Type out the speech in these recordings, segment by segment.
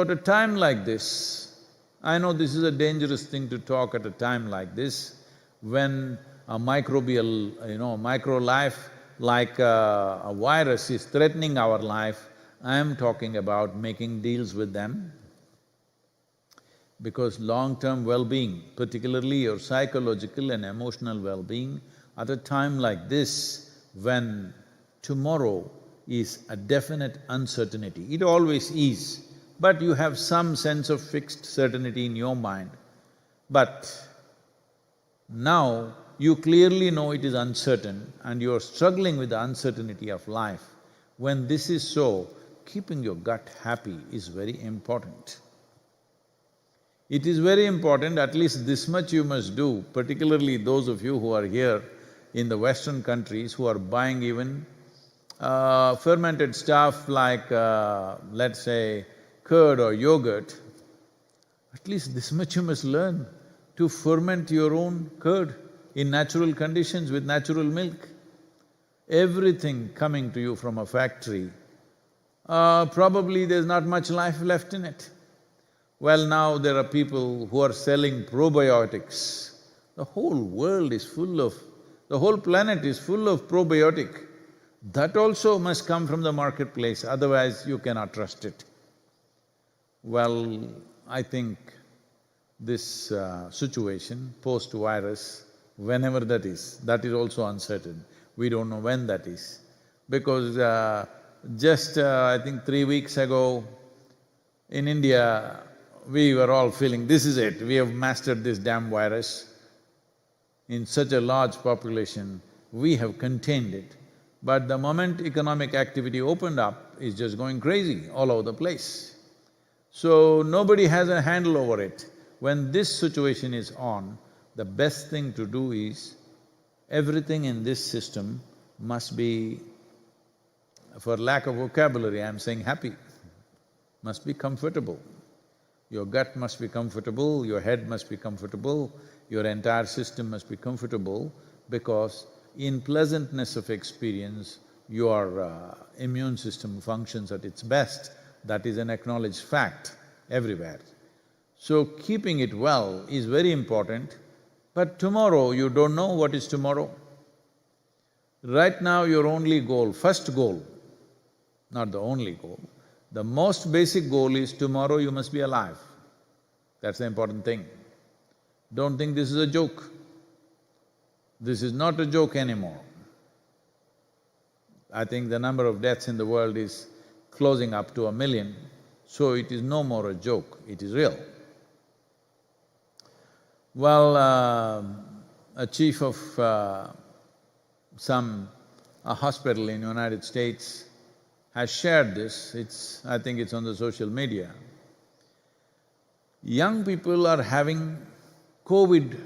At a time like this, I know this is a dangerous thing to talk at a time like this, when a microbial, micro life like a virus is threatening our life. I am talking about making deals with them, because long-term well-being, particularly your psychological and emotional well-being, at a time like this, when tomorrow is a definite uncertainty, it always is, but you have some sense of fixed certainty in your mind. But now you clearly know it is uncertain and you're struggling with the uncertainty of life. When this is so, keeping your gut happy is very important. It is very important, at least this much you must do, particularly those of you who are here in the Western countries who are buying even fermented stuff like, let's say, curd or yogurt. At least this much you must learn, to ferment your own curd in natural conditions with natural milk. Everything coming to you from a factory, probably there's not much life left in it. Well, now there are people who are selling probiotics. The whole world is full of… the whole planet is full of probiotic. That also must come from the marketplace, otherwise you cannot trust it. Well, I think this situation, post-virus, whenever that is also uncertain. We don't know when that is. Because I think 3 weeks ago, in India, we were all feeling, this is it, we have mastered this damn virus. In such a large population, we have contained it. But the moment economic activity opened up, it's just going crazy all over the place. So nobody has a handle over it. When this situation is on, the best thing to do is, everything in this system must be, for lack of vocabulary, I'm saying happy, must be comfortable. Your gut must be comfortable, your head must be comfortable, your entire system must be comfortable, because in pleasantness of experience, your immune system functions at its best. That is an acknowledged fact everywhere. So keeping it well is very important, but tomorrow you don't know what is tomorrow. Right now your only goal, first goal, not the only goal, the most basic goal is tomorrow you must be alive. That's the important thing. Don't think this is a joke. This is not a joke anymore. I think the number of deaths in the world is closing up to 1 million, so it is no more a joke, it is real. Well, a chief of a hospital in United States has shared this, I think it's on the social media. Young people are having COVID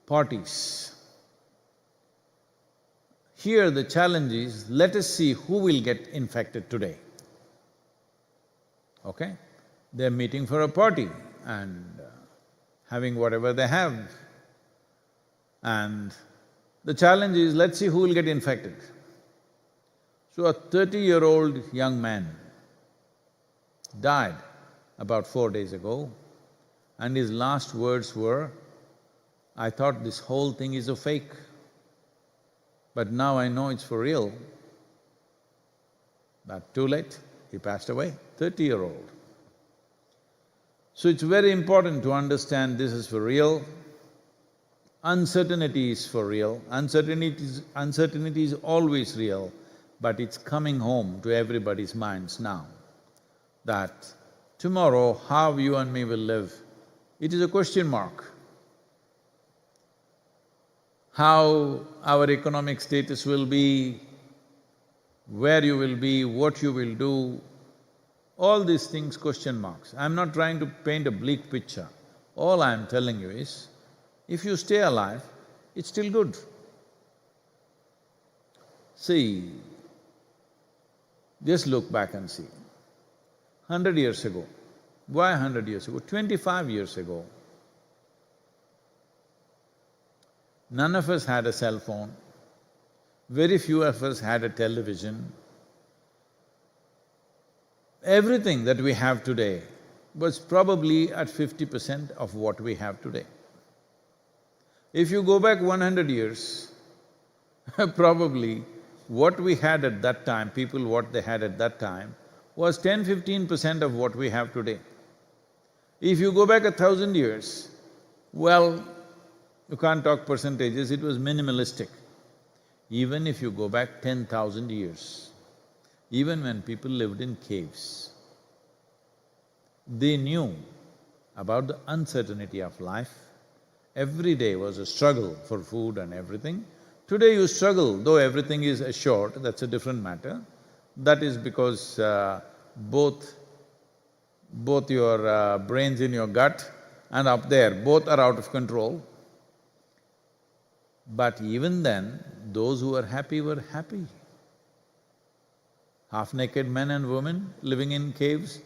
parties. Here the challenge is, let us see who will get infected today. Okay? They're meeting for a party and having whatever they have. And the challenge is, let's see who will get infected. So a 30-year-old young man died about 4 days ago, and his last words were, "I thought this whole thing is a fake, but now I know it's for real." But too late, he passed away, 30-year-old. So it's very important to understand this is for real. Uncertainty is for real. Uncertainty is always real, but it's coming home to everybody's minds now that tomorrow how you and me will live, it is a question mark. How our economic status will be, where you will be, what you will do, all these things question marks. I'm not trying to paint a bleak picture. All I'm telling you is, if you stay alive, it's still good. See, just look back and see. 100 years ago, why 100 years ago? 25 years ago, none of us had a cell phone, very few of us had a television. Everything that we have today was probably at 50% of what we have today. If you go back 100 years, probably what we had at that time, people what they had at that time, was 10–15% of what we have today. If you go back 1,000 years, well, you can't talk percentages, it was minimalistic. Even if you go back 10,000 years, even when people lived in caves, they knew about the uncertainty of life. Every day was a struggle for food and everything. Today you struggle, though everything is assured, that's a different matter. That is because both your brains in your gut and up there, both are out of control. But even then, those who were happy. Half-naked men and women living in caves,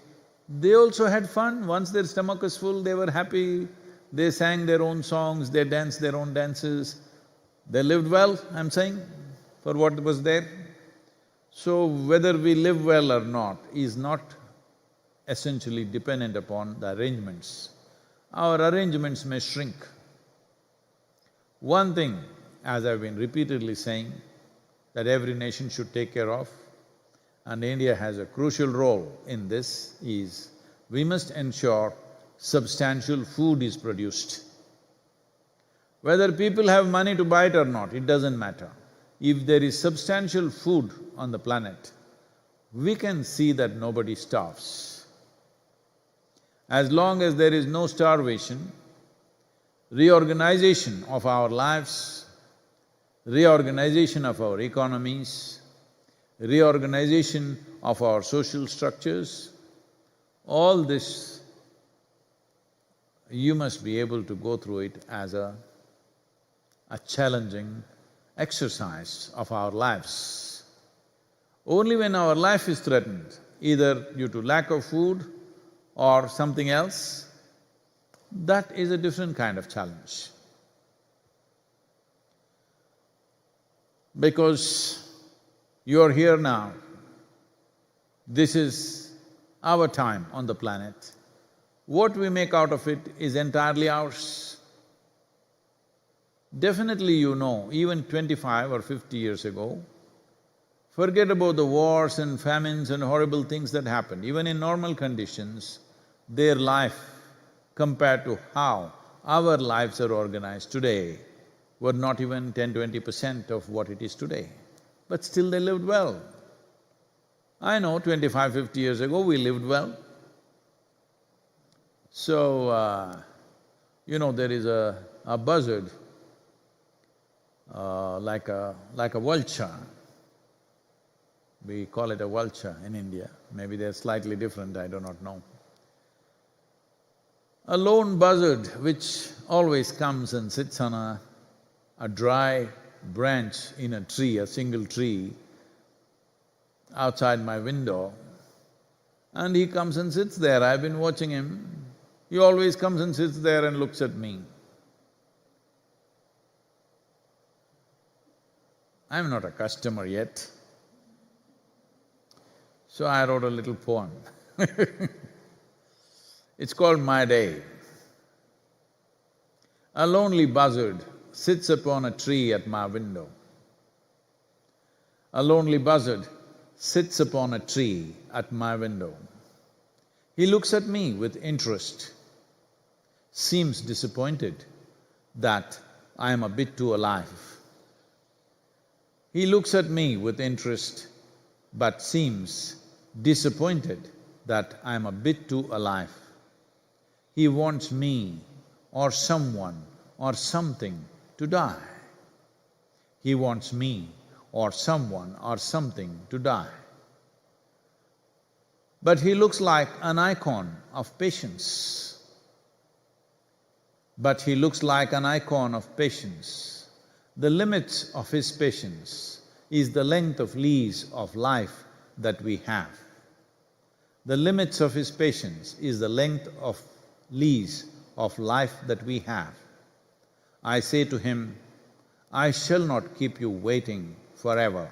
they also had fun. Once their stomach was full, they were happy. They sang their own songs, they danced their own dances. They lived well, I'm saying, for what was there. So whether we live well or not is not essentially dependent upon the arrangements. Our arrangements may shrink. One thing, as I've been repeatedly saying, that every nation should take care of, and India has a crucial role in this, is we must ensure substantial food is produced. Whether people have money to buy it or not, it doesn't matter. If there is substantial food on the planet, we can see that nobody starves. As long as there is no starvation, reorganization of our lives, reorganization of our economies, reorganization of our social structures, all this, you must be able to go through it as a challenging exercise of our lives. Only when our life is threatened, either due to lack of food or something else, that is a different kind of challenge. Because you're here now, this is our time on the planet. What we make out of it is entirely ours. Definitely you know, even 25 or 50 years ago, forget about the wars and famines and horrible things that happened. Even in normal conditions, their life compared to how our lives are organized today were not even 10–20% of what it is today. But still they lived well. I know 25–50 years ago we lived well. So, there is a buzzard, like a vulture. We call it a vulture in India. Maybe they're slightly different, I do not know. A lone buzzard which always comes and sits on a dry branch in a tree, a single tree, outside my window, and he comes and sits there. I've been watching him. He always comes and sits there and looks at me. I'm not a customer yet, so I wrote a little poem. It's called My Day. A lonely buzzard sits upon a tree at my window. A lonely buzzard sits upon a tree at my window. He looks at me with interest, seems disappointed that I am a bit too alive. He looks at me with interest, but seems disappointed that I am a bit too alive. He wants me or someone or something to die. He wants me or someone or something to die. But he looks like an icon of patience. But he looks like an icon of patience. The limits of his patience is the length of lease of life that we have. The limits of his patience is the length of lease of life that we have. I say to him, I shall not keep you waiting forever,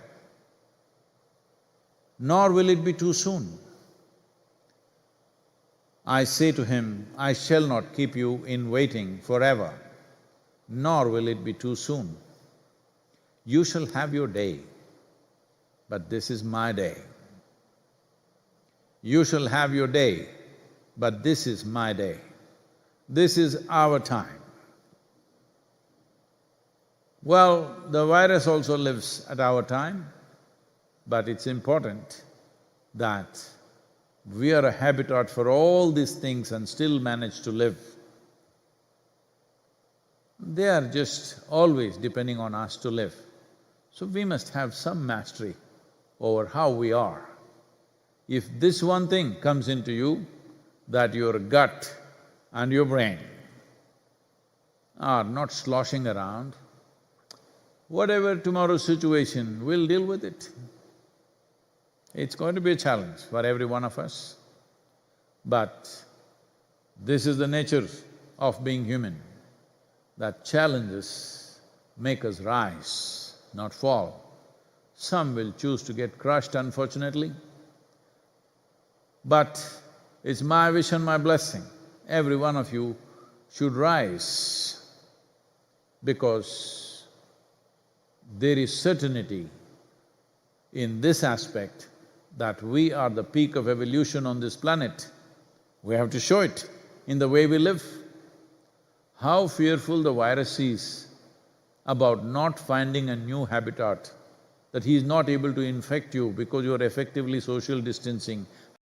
nor will it be too soon. I say to him, I shall not keep you in waiting forever, nor will it be too soon. You shall have your day, but this is my day. You shall have your day, but this is my day. This is our time. Well, the virus also lives at our time, but it's important that we are a habitat for all these things and still manage to live. They are just always depending on us to live. So we must have some mastery over how we are. If this one thing comes into you, that your gut and your brain are not sloshing around, whatever tomorrow's situation, we'll deal with it. It's going to be a challenge for every one of us, but this is the nature of being human, that challenges make us rise, not fall. Some will choose to get crushed, unfortunately, but it's my wish and my blessing, every one of you should rise, because there is certainty in this aspect that we are the peak of evolution on this planet. We have to show it in the way we live. How fearful the virus is about not finding a new habitat, that he is not able to infect you because you are effectively social distancing